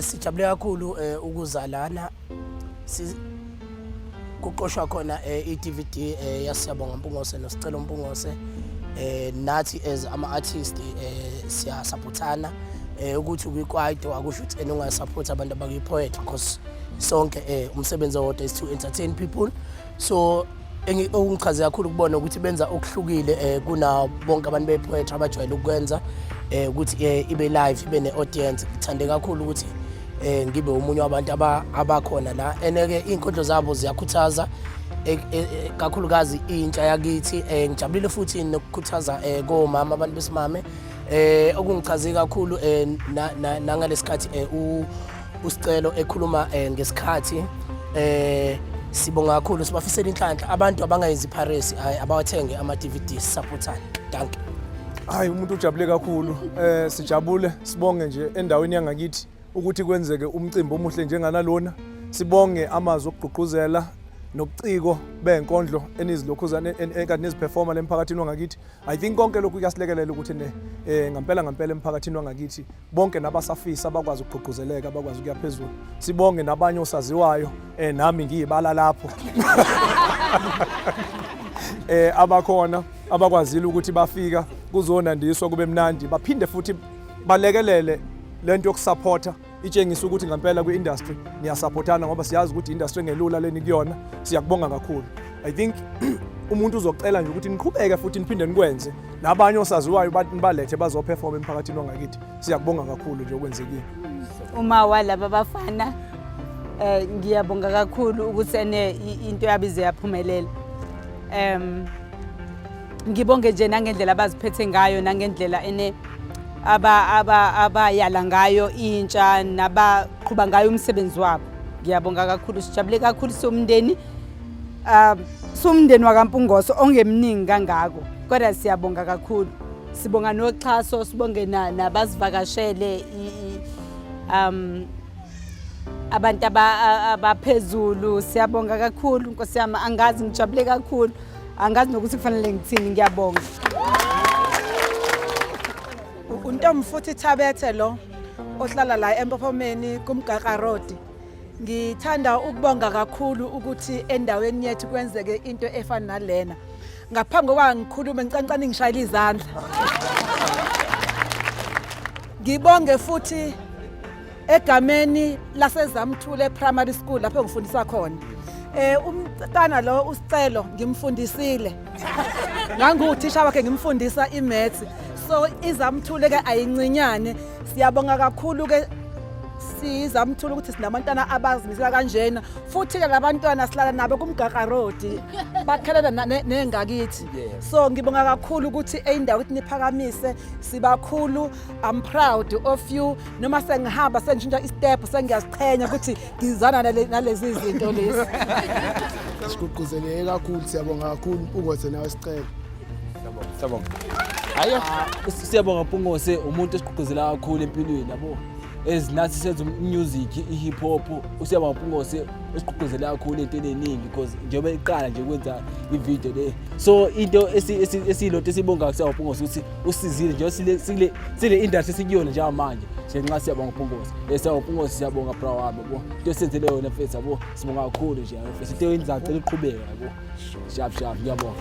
Sijabule kakhulu ukuzalana kuqoshwa khona i-DVD ya Siyabonga Mpungose no Scelo Mpungose nathi as ama-artist siyasupportana ukuthi ukwikwayito akusho ukuthi ungasupporta abantu abakuyi-poetry because sonke umsebenzi wodwa is to entertain people. So okungichaze kakhulu ukubona ukuthi benza okuhlukile kuna bonke abantu be-poetry abajwayele ukwenza ukuthi ibe live ibe ne-audience. Ngithande kakhulu ukuthi ngibe umunye wabantu abakhona la and-ke iy'nkondlo zabo ziyakhuthaza kakhulukazi intsha yakithi. Ngijabulile futhi nokukhuthaza komama abantu besimame okungichaze kakhulu nangalesikhathi uScelo ekhuluma ngesikhathi sibonga kakhulu sibafisela inhlanhla abantu abangayenzi piracy abawathenge ama-DVD supportana. Danke. Hayi umuntu ujabule kakhulu sijabule sibonge nje endaweni yangakithi ukuthi kwenzeke umcimbi omuhle njenganalona. Sibonge amazwi okugqugquzela nobuciko benkondlo enizilokhuzana enkathi neziperforma lemphakathini wangakithi. I think konke lokhu kuyasilekelela ukuthi ngempela emphakathini wangakithi bonke nabasafisa abakwazi ukugqugquzeleka abakwazi ukuya phezulu. Sibonge nabanye osaziwayo nami ngiyibala lapho abakhona abakwazile ukuthi bafika kuzonandiswa kube mnandi baphinde futhi balekelele lento yokusupporta itshengisa ukuthi ngempela kwi-industry niyasupportana ngoba siyazi ukuthi industry engelula leni kuyona. Siyakubonga kakhulu. I think umuntu uzocela nje ukuthi niqhubeke futhi niphinde nikwenze nabanye osaziwayo balethe bazoperform emphakathini wangakithi. Siyakubonga kakhulu nje okwenzekile. Uma walaba bafana ngiyabonga kakhulu ukuthi into yabize yaphumelela. Ngibonge nje nangendlela abaziphethe ngayo nangendlela abayala ngayo intsha nabaqhuba ngayo umsebenzi wabo. Ngiyabonga kakhulu sijabule kakhulu somndeni wakaMpungose ongemningi kangako kodwa siyabonga kakhulu. Sibonga noxhaso sibonge nabasivakashele abantu abaphezulu. Siyabonga kakhulu Nkosi yami angazi ngijabule kakhulu angazi nokuthi kufanele ngithini. Ngiyabonga. Untombi futhi Thabethe lo ohlala la eMpophomeni kuMgaqa Road. Ngithanda ukubonga kakhulu ukuthi endaweni yethu kwenzeke into efana nalena. Ngaphambi kokuba ngikhulume ngicancane ngishayile izandla. Ngibonge futhi egameni laseZamthule Primary School lapho ngifundisa khona. Umntana lo uScelo ngimfundisile. Nganguthisha wakhe ngimfundisa imaths. So iZamthule ke ayincinyane. Siyabonga kakhulu ke siZamthule ukuthi sinabantwana abazimisela kanjena futhi ke labantwana silala nabo kuMgaqa Road bakhelana nengakithi. So ngibonga kakhulu ukuthi eindawo ukuthi niphakamise sibakhulu. I'm proud of you. Noma sengihamba sengishintsha istep sengiyaziqhenya ukuthi ngizana nalezi izinto lezi. Sigqugquzeleke kakhulu siyabonga kakhulu Mpungose nawe Scelo. Siyabonga. Hayo Siyabonga Mpungose umuntu esigqugquzela kakhulu empilweni yabo. Ezinathi senza music i-hip hop uSiyabonga Mpungose esigqugquzela kakhulu entweni eningi because njengoba iqala nje ukwenza i-video le. So into esilonto esibonga kuSiyabonga Mpungose ukuthi usizile nje sile industry sikuyona njengamanje njenxa Siyabonga Mpungose. Siyabonga Mpungose siyabonga bro wami yabo. Into senzele yona mfethu yabo sibonga kakhulu nje mfethu into yenza cela iqhubeke yabo. Sharp ngiyabonga.